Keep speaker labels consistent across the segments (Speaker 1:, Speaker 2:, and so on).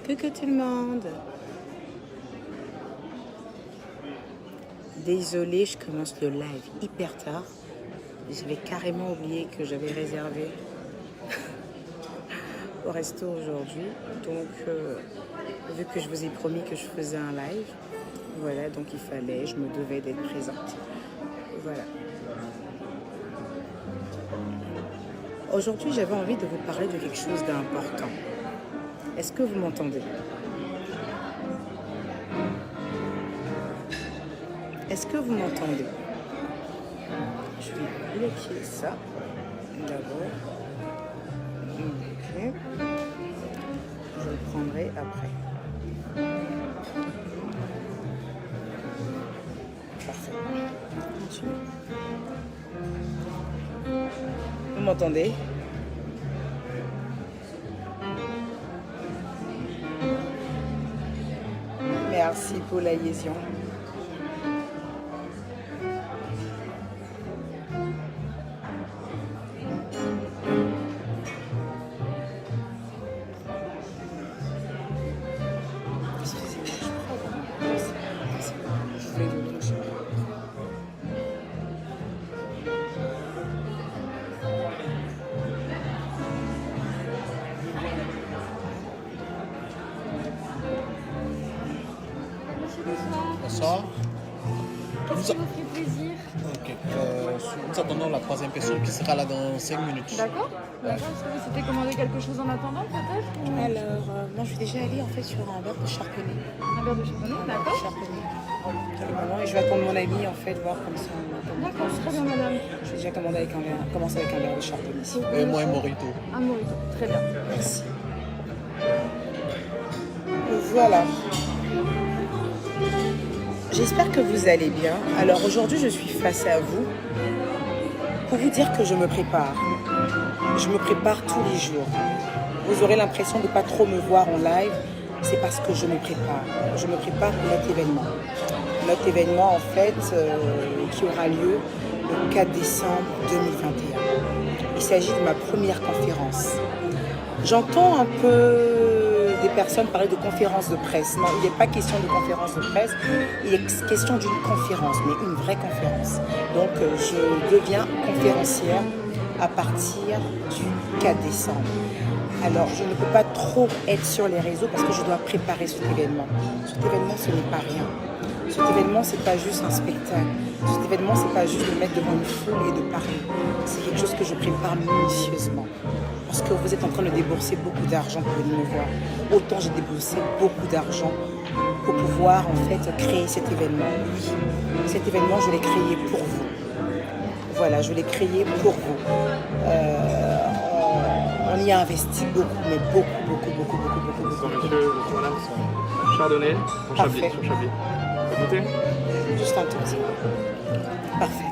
Speaker 1: Coucou tout le monde. Désolée, je commence le live hyper tard. J'avais carrément oublié que j'avais réservé au resto aujourd'hui. Donc, vu que je vous ai promis que je faisais un live, voilà, donc je me devais d'être présente. Voilà. Aujourd'hui, j'avais envie de vous parler de quelque chose d'important. Est-ce que vous m'entendez? Est-ce que vous m'entendez? Je vais bloquer ça d'abord. Ok. Je le prendrai après. Parfait. Continue. Vous m'entendez? Merci pour la liaison.
Speaker 2: Bonsoir.
Speaker 3: Qu'est-ce qui vous fait plaisir?
Speaker 2: Ok. Nous attendons la troisième personne qui sera là dans 5 minutes.
Speaker 3: D'accord. Est-ce que vous souhaitez commander quelque chose en attendant peut-être ou...
Speaker 1: Alors, moi je suis déjà allée en fait sur un verre de chardonnay.
Speaker 3: Un verre de chardonnay, d'accord.
Speaker 1: Chardonnay. Et je vais attendre mon ami en fait, voir comme ça.
Speaker 3: D'accord, très bien madame.
Speaker 1: Je vais déjà commencer avec un verre de chardonnay.
Speaker 2: Et moi, un mojito.
Speaker 3: Un mojito, très bien.
Speaker 1: Merci. Voilà. J'espère que vous allez bien. Alors aujourd'hui, je suis face à vous pour vous dire que je me prépare. Je me prépare tous les jours. Vous aurez l'impression de ne pas trop me voir en live. C'est parce que je me prépare. Je me prépare pour notre événement. Notre événement, en fait, qui aura lieu le 4 décembre 2021. Il s'agit de ma première conférence. J'entends un peu des personnes parler de conférence de presse. Non, il n'est pas question de conférence de presse, il est question d'une conférence, mais une vraie conférence. Donc, je deviens conférencière à partir du 4 décembre. Alors, je ne peux pas trop être sur les réseaux parce que je dois préparer cet événement. Cet événement, ce n'est pas rien. Cet événement, ce n'est pas juste un spectacle. Cet événement, ce n'est pas juste de mettre devant une foule et de parler. C'est quelque chose que je prépare minutieusement. Parce que vous êtes en train de débourser beaucoup d'argent pour venir me voir. Autant j'ai déboursé beaucoup d'argent pour pouvoir en fait créer cet événement. Oui, cet événement, je l'ai créé pour vous. Voilà, je l'ai créé pour vous. On y a investi beaucoup, mais beaucoup.
Speaker 4: Monsieur, madame, son chardonnay, son chablis. Vous goûtez?
Speaker 1: Juste un tout petit. Parfait.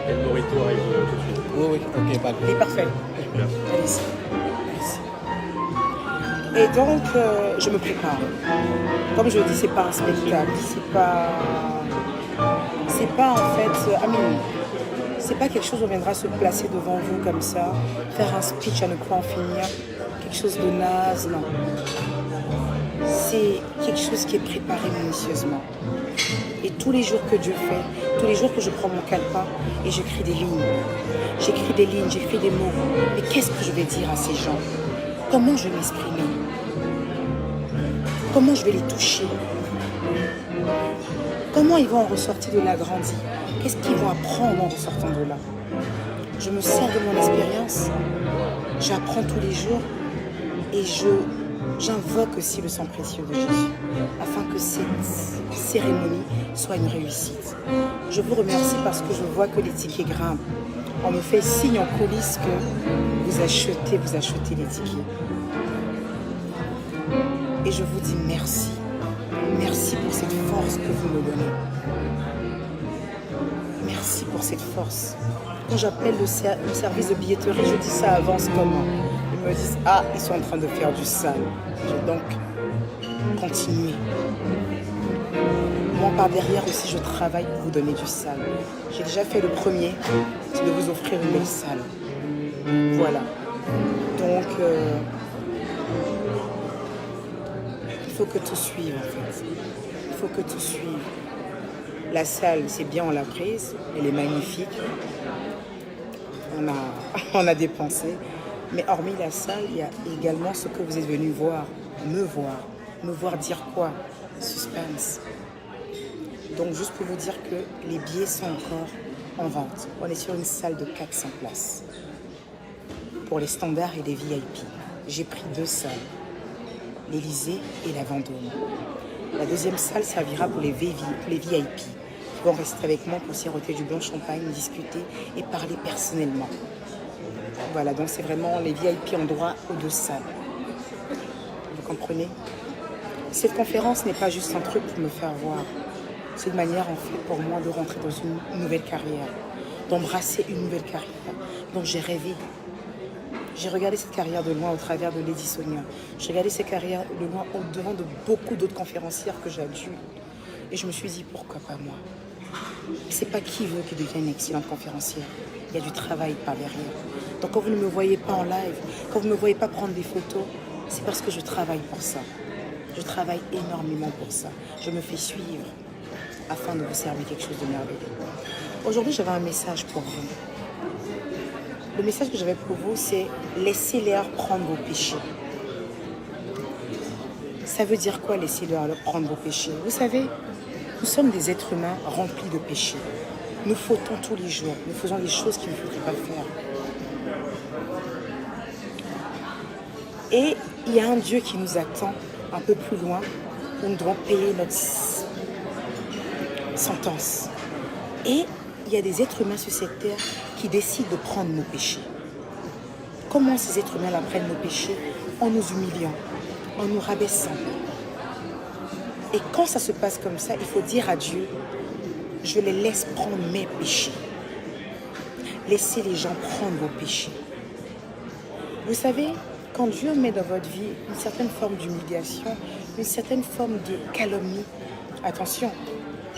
Speaker 4: Et le mojito arrive tout de suite.
Speaker 2: Oui, ok, pas
Speaker 1: Il est parfait.
Speaker 4: Super.
Speaker 1: Allez-y. Merci. Et donc, je me prépare. Comme je le dis, c'est pas un spectacle. C'est pas en fait. C'est pas quelque chose où on viendra se placer devant vous comme ça, faire un speech à ne pas en finir, quelque chose de naze, non. C'est quelque chose qui est préparé minutieusement. Et tous les jours que Dieu fait, tous les jours que je prends mon calepin et j'écris des lignes, j'écris des mots. Mais qu'est-ce que je vais dire à ces gens? Comment je vais m'exprimer? Comment je vais les toucher? Comment ils vont en ressortir de là grandi? Qu'est-ce qu'ils vont apprendre en ressortant de là? Je me sers de mon expérience, j'apprends tous les jours et j'invoque aussi le sang précieux de Jésus afin que cette cérémonie soit une réussite. Je vous remercie parce que je vois que les tickets grimpent. On me fait signe en coulisses que vous achetez les tickets. Et je vous dis merci. Merci pour cette force que vous me donnez. Merci pour cette force. Quand j'appelle le service de billetterie, je dis ça avance comment? Ils me disent, ah, ils sont en train de faire du sale. Je vais donc continuer. Moi, par derrière aussi, je travaille pour vous donner du sale. J'ai déjà fait le premier, c'est de vous offrir une belle salle. Voilà. Donc, il faut que tout suive en fait. Il faut que tout suive. La salle, c'est bien, on l'a prise. Elle est magnifique. On a dépensé. Mais hormis la salle, il y a également ce que vous êtes venu voir. Me voir. Me voir dire quoi? Suspense. Donc, juste pour vous dire que les billets sont encore en vente. On est sur une salle de 400 places. Pour les standards et les VIP. J'ai pris 2 salles. L'Élysée et la Vendôme. La deuxième salle servira pour les VIP qui vont rester avec moi pour siroter du blanc champagne, discuter et parler personnellement. Voilà, donc c'est vraiment les VIP ont droit aux 2 salles. Vous comprenez? Cette conférence n'est pas juste un truc pour me faire voir. C'est une manière en fait pour moi de rentrer dans une nouvelle carrière, d'embrasser une nouvelle carrière. Donc j'ai rêvé. J'ai regardé cette carrière de loin au travers de Lady Sonia. J'ai regardé cette carrière de loin au-devant de beaucoup d'autres conférencières que j'adulte. Et je me suis dit, pourquoi pas moi? C'est pas qui veut qui devienne une excellente conférencière. Il y a du travail par derrière. Donc quand vous ne me voyez pas en live, quand vous ne me voyez pas prendre des photos, c'est parce que je travaille pour ça. Je travaille énormément pour ça. Je me fais suivre afin de vous servir quelque chose de merveilleux. Aujourd'hui, j'avais un message pour vous. Le message que j'avais pour vous, c'est laissez-leur prendre vos péchés. Ça veut dire quoi, laissez-leur prendre vos péchés? Vous savez, nous sommes des êtres humains remplis de péchés. Nous fautons tous les jours. Nous faisons des choses qu'il ne faudrait pas faire. Et il y a un Dieu qui nous attend un peu plus loin où nous devons payer notre sentence. Et il y a des êtres humains sur cette terre qui décident de prendre nos péchés. Comment ces êtres humains prennent nos péchés? En nous humiliant, en nous rabaissant. Et quand ça se passe comme ça, il faut dire à Dieu, je les laisse prendre mes péchés. Laissez les gens prendre vos péchés. Vous savez, quand Dieu met dans votre vie une certaine forme d'humiliation, une certaine forme de calomnie, attention,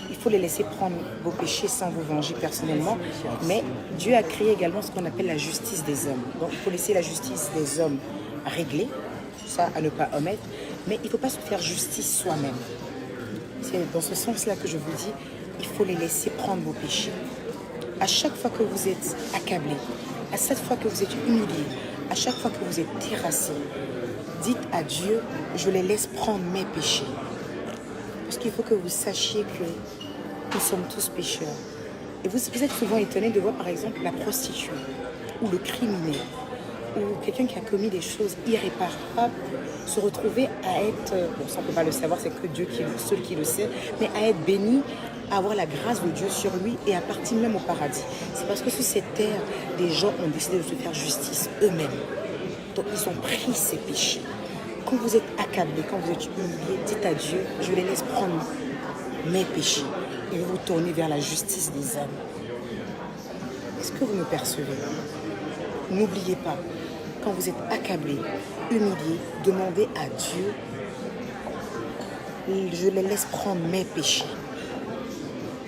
Speaker 1: il faut les laisser prendre vos péchés sans vous venger personnellement. Mais Dieu a créé également ce qu'on appelle la justice des hommes. Donc il faut laisser la justice des hommes régler, ça à ne pas omettre, mais il ne faut pas se faire justice soi-même. C'est dans ce sens-là que je vous dis, il faut les laisser prendre vos péchés. À chaque fois que vous êtes accablé, à chaque fois que vous êtes humilié, à chaque fois que vous êtes terrassé, dites à Dieu, je les laisse prendre mes péchés. Parce qu'il faut que vous sachiez que nous sommes tous pécheurs. Et vous êtes souvent étonnés de voir par exemple la prostituée ou le criminel ou quelqu'un qui a commis des choses irréparables se retrouver à être, bon ça on ne peut pas le savoir, c'est que Dieu seul qui le sait, mais à être béni, à avoir la grâce de Dieu sur lui et à partir même au paradis. C'est parce que sur cette terre, des gens ont décidé de se faire justice eux-mêmes. Donc ils ont pris ces péchés. Quand vous êtes accablé, quand vous êtes humilié, dites à Dieu, je les laisse prendre mes péchés et vous vous tournez vers la justice des hommes. Est-ce que vous me percevez? N'oubliez pas, quand vous êtes accablé, humilié, demandez à Dieu, je les laisse prendre mes péchés.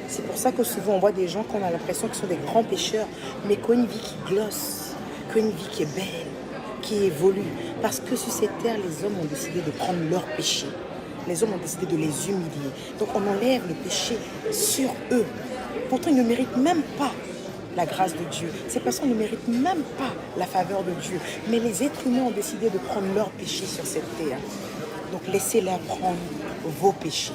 Speaker 1: C'est pour ça que souvent on voit des gens qu'on a l'impression qu'ils sont des grands pécheurs, mais qui ont une vie qui glosse, qui ont une vie qui est belle, qui évolue. Parce que sur cette terre, les hommes ont décidé de prendre leurs péchés. Les hommes ont décidé de les humilier. Donc on enlève le péché sur eux. Pourtant, ils ne méritent même pas la grâce de Dieu. Ces personnes ne méritent même pas la faveur de Dieu. Mais les êtres humains ont décidé de prendre leurs péchés sur cette terre. Donc laissez-les prendre vos péchés.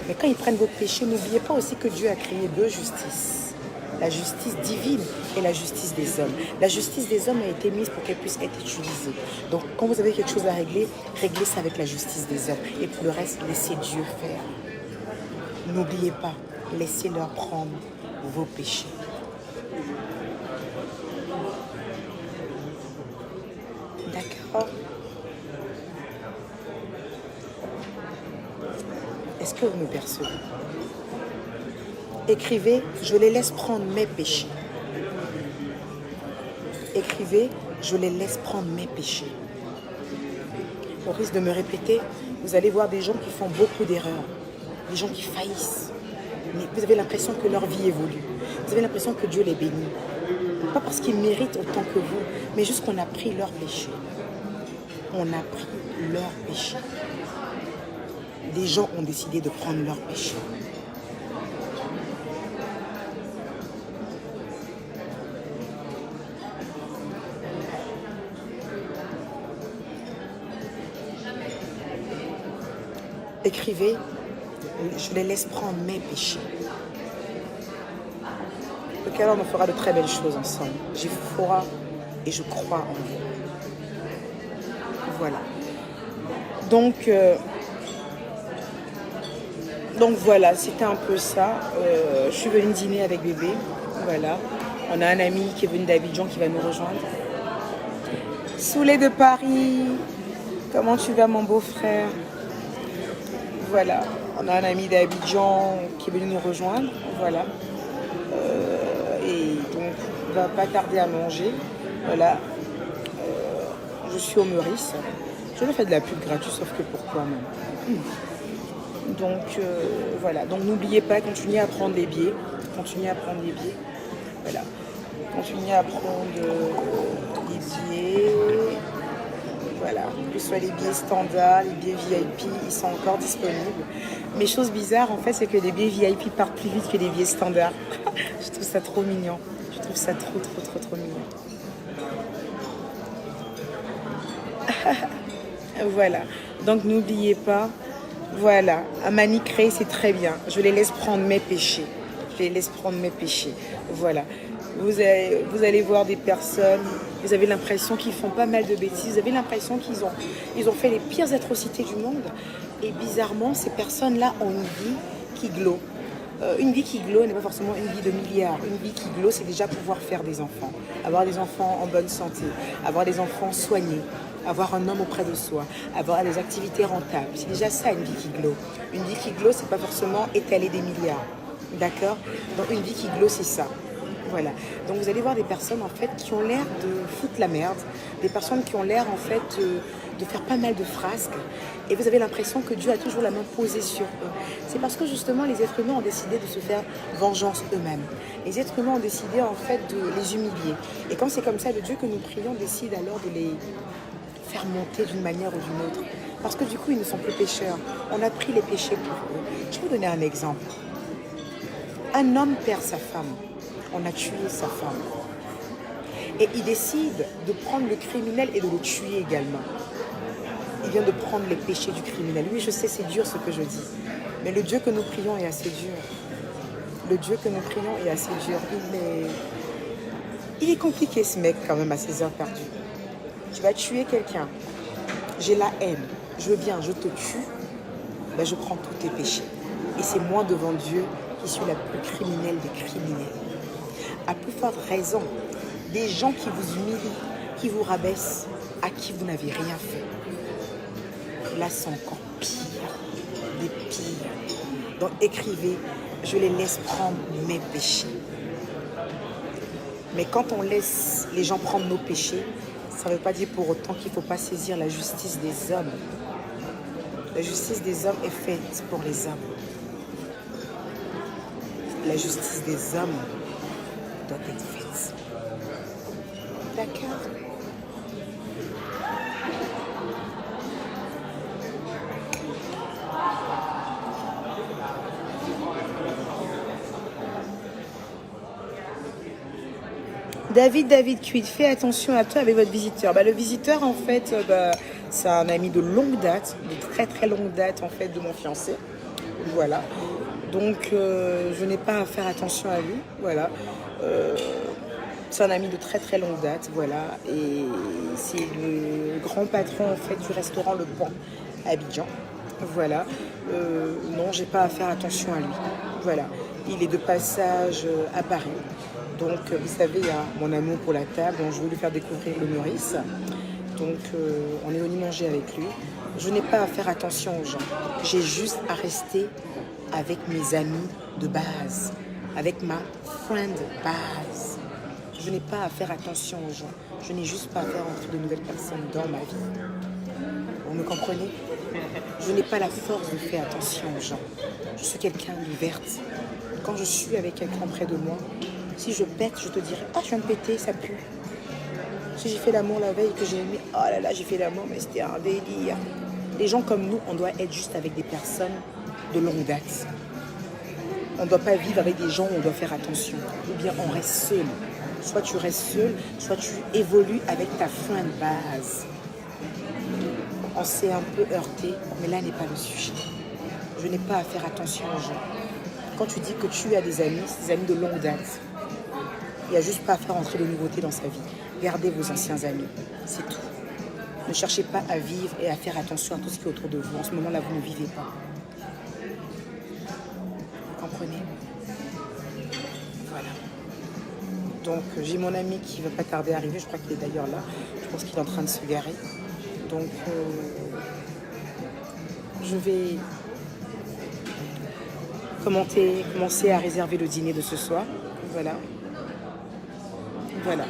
Speaker 1: Mais quand ils prennent vos péchés, n'oubliez pas aussi que Dieu a créé 2 justices. La justice divine et la justice des hommes. La justice des hommes a été mise pour qu'elle puisse être utilisée. Donc quand vous avez quelque chose à régler, réglez ça avec la justice des hommes. Et pour le reste, laissez Dieu faire. N'oubliez pas, laissez-leur prendre vos péchés. D'accord? Est-ce que vous me percevez? Écrivez, je les laisse prendre mes péchés. Écrivez, je les laisse prendre mes péchés. Au risque de me répéter, vous allez voir des gens qui font beaucoup d'erreurs, des gens qui faillissent. Mais vous avez l'impression que leur vie évolue. Vous avez l'impression que Dieu les bénit. Pas parce qu'ils méritent autant que vous, mais juste qu'on a pris leurs péchés. on a pris leur péché. Des gens ont décidé de prendre leur péché. Écrivez, je les laisse prendre mes péchés. Donc alors on fera de très belles choses ensemble. J'y ferai et je crois en vous. Voilà. Donc voilà, c'était un peu ça. Je suis venue dîner avec bébé. Voilà. On a un ami qui est venu d'Abidjan qui va nous rejoindre. Soulé de Paris. Comment tu vas mon beau-frère? Voilà. On a un ami d'Abidjan qui est venu nous rejoindre. Voilà. Et donc, il ne va pas tarder à manger. Voilà. Je suis au Meurice. Je vais faire de la pub gratuite, sauf que pourquoi même. Donc, voilà. Donc, n'oubliez pas, continuez à prendre les billets. Continuez à prendre les billets. Voilà. Continuez à prendre les billets. Voilà. Que ce soit les billets standards, les billets VIP, ils sont encore disponibles. Mais chose bizarre, en fait, c'est que les billets VIP partent plus vite que les billets standards. Je trouve ça trop mignon. Je trouve ça trop mignon. Voilà. Donc, n'oubliez pas. Voilà. À Manicré, c'est très bien. Je les laisse prendre mes péchés. Je les laisse prendre mes péchés. Voilà. Vous allez voir des personnes, vous avez l'impression qu'ils font pas mal de bêtises, vous avez l'impression qu'ils ont fait les pires atrocités du monde. Et bizarrement, ces personnes-là ont une vie qui glow. Une vie qui glow n'est pas forcément une vie de milliards. Une vie qui glow, c'est déjà pouvoir faire des enfants. Avoir des enfants en bonne santé, avoir des enfants soignés, avoir un homme auprès de soi, avoir des activités rentables. C'est déjà ça, une vie qui glow. Une vie qui glow, c'est pas forcément étaler des milliards. D'accord? Donc une vie qui glow, c'est ça. Voilà. Donc vous allez voir des personnes en fait qui ont l'air de foutre la merde, des personnes qui ont l'air en fait de faire pas mal de frasques, et vous avez l'impression que Dieu a toujours la main posée sur eux. C'est parce que justement les êtres humains ont décidé de se faire vengeance eux-mêmes. Les êtres humains ont décidé en fait de les humilier. Et quand c'est comme ça, le Dieu que nous prions décide alors de les faire monter d'une manière ou d'une autre. Parce que du coup, ils ne sont plus pécheurs. On a pris les péchés pour eux. Je vais vous donner un exemple. Un homme perd sa femme. On a tué sa femme. Et il décide de prendre le criminel et de le tuer également. Il vient de prendre les péchés du criminel. Oui, je sais, c'est dur ce que je dis. Mais le Dieu que nous prions est assez dur. Le Dieu que nous prions est assez dur. Il est compliqué ce mec quand même à ses heures perdues. Tu vas tuer quelqu'un. J'ai la haine. Je veux bien, je te tue. Ben, je prends tous tes péchés. Et c'est moi devant Dieu qui suis la plus criminelle des criminels. À plus forte raison, des gens qui vous humilient, qui vous rabaissent, à qui vous n'avez rien fait. Là, c'est encore pire, des pires. Donc écrivez, je les laisse prendre mes péchés. Mais quand on laisse les gens prendre nos péchés, ça ne veut pas dire pour autant qu'il ne faut pas saisir la justice des hommes. La justice des hommes est faite pour les hommes. La justice des hommes doit être faite. D'accord? David Cuit, fais attention à toi avec votre visiteur. Le visiteur, en fait, c'est un ami de longue date, de très longue date, en fait, de mon fiancé. Voilà. Donc, je n'ai pas à faire attention à lui. Voilà. C'est un ami de très longue date. Voilà. Et c'est le grand patron, en fait, du restaurant Le Pan à Abidjan. Voilà. Non, j'ai pas à faire attention à lui. Voilà. Il est de passage à Paris. Donc, vous savez, il y a mon amour pour la table, donc je veux lui faire découvrir le Meurice. Donc, on est venu manger avec lui. Je n'ai pas à faire attention aux gens. J'ai juste à rester avec mes amis de base, avec ma friend base. Je n'ai pas à faire attention aux gens. Je n'ai juste pas à faire entrer de nouvelles personnes dans ma vie. Vous me comprenez? Je n'ai pas la force de faire attention aux gens. Je suis quelqu'un d'ouverte. Quand je suis avec quelqu'un près de moi, si je pète, je te dirai « Ah, je viens de péter, ça pue ». Si j'ai fait l'amour la veille et que j'ai aimé, oh là là, j'ai fait l'amour, mais c'était un délire. Les gens comme nous, on doit être juste avec des personnes de longue date. On ne doit pas vivre avec des gens où on doit faire attention. Ou bien on reste seul. Soit tu restes seul, soit tu évolues avec ta friend base. On s'est un peu heurté, mais là n'est pas le sujet. Je n'ai pas à faire attention aux gens. Quand tu dis que tu as des amis, c'est des amis de longue date. Il n'y a juste pas à faire entrer de nouveautés dans sa vie. Gardez vos anciens amis, c'est tout. Ne cherchez pas à vivre et à faire attention à tout ce qui est autour de vous. En ce moment-là, vous ne vivez pas. Vous comprenez? Voilà. Donc, j'ai mon ami qui ne va pas tarder à arriver. Je crois qu'il est d'ailleurs là. Je pense qu'il est en train de se garer. Donc, je vais commencer à réserver le dîner de ce soir. Voilà. Voilà.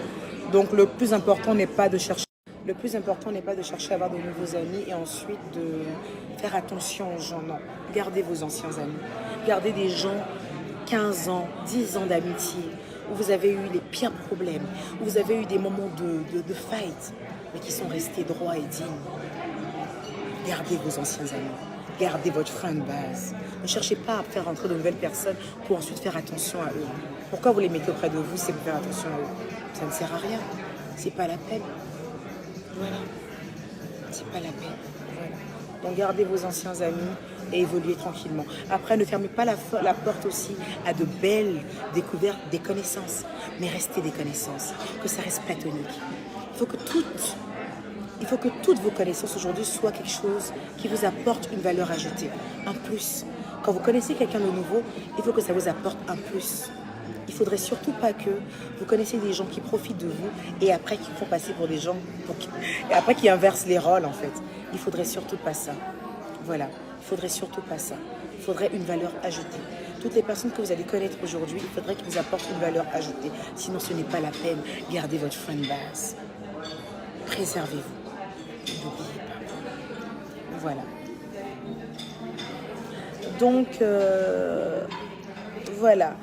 Speaker 1: Donc, le plus important n'est pas de chercher. Le plus important n'est pas de chercher à avoir de nouveaux amis et ensuite de faire attention aux gens. Non, gardez vos anciens amis. Gardez des gens 15 ans, 10 ans d'amitié où vous avez eu les pires problèmes, où vous avez eu des moments de fight, mais qui sont restés droits et dignes. Gardez vos anciens amis. Gardez votre friend base. Ne cherchez pas à faire entrer de nouvelles personnes pour ensuite faire attention à eux. Pourquoi vous les mettez auprès de vous, c'est pour faire attention à eux? Ça ne sert à rien. C'est pas la peine. Voilà. C'est pas la peine. Voilà. Donc gardez vos anciens amis et évoluez tranquillement. Après, ne fermez pas la porte aussi à de belles découvertes, des connaissances. Mais restez des connaissances. Que ça reste platonique. Il faut que toutes vos connaissances aujourd'hui soient quelque chose qui vous apporte une valeur ajoutée. Un plus. Quand vous connaissez quelqu'un de nouveau, il faut que ça vous apporte un plus. Il ne faudrait surtout pas que vous connaissiez des gens qui profitent de vous et après qui font passer pour des gens, et après qui inversent les rôles en fait. Il ne faudrait surtout pas ça. Voilà, il ne faudrait surtout pas ça. Il faudrait une valeur ajoutée. Toutes les personnes que vous allez connaître aujourd'hui, il faudrait qu'ils vous apportent une valeur ajoutée. Sinon, ce n'est pas la peine. Gardez votre friend base. Préservez-vous. N'oubliez pas. Voilà. Donc, voilà.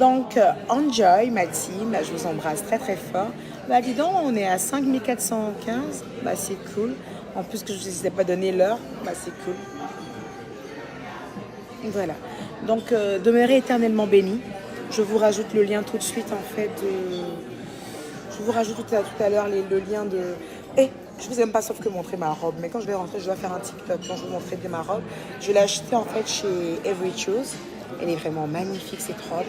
Speaker 1: Donc, Enjoy, ma team, là, je vous embrasse très très fort. Bah, dis donc, on est à 5415. Bah, c'est cool. En plus que je ne vous ai pas donné l'heure, bah, c'est cool. Voilà. Donc, demeurez éternellement bénis. Je vous rajoute le lien tout de suite, en fait. Je vous rajoute tout à l'heure le lien de... je vous aime pas sauf que montrer ma robe. Mais quand je vais rentrer, je dois faire un TikTok. Donc, je vais vous montrer bien ma robe. Je l'ai achetée, en fait, chez Every Chose. Elle est vraiment magnifique, cette robe.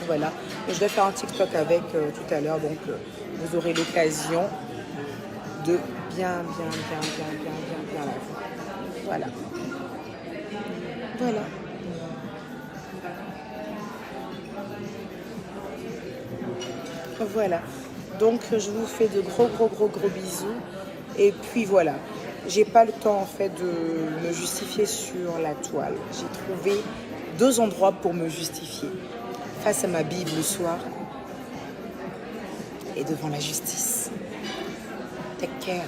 Speaker 1: Voilà. Et je vais faire un TikTok avec tout à l'heure. Donc, vous aurez l'occasion de bien la voir. Voilà. Voilà. Voilà. Donc, je vous fais de gros bisous. Et puis, voilà. J'ai pas le temps, en fait, de me justifier sur la toile. J'ai trouvé 2 endroits pour me justifier. Face à ma Bible le soir et devant la justice. Take care.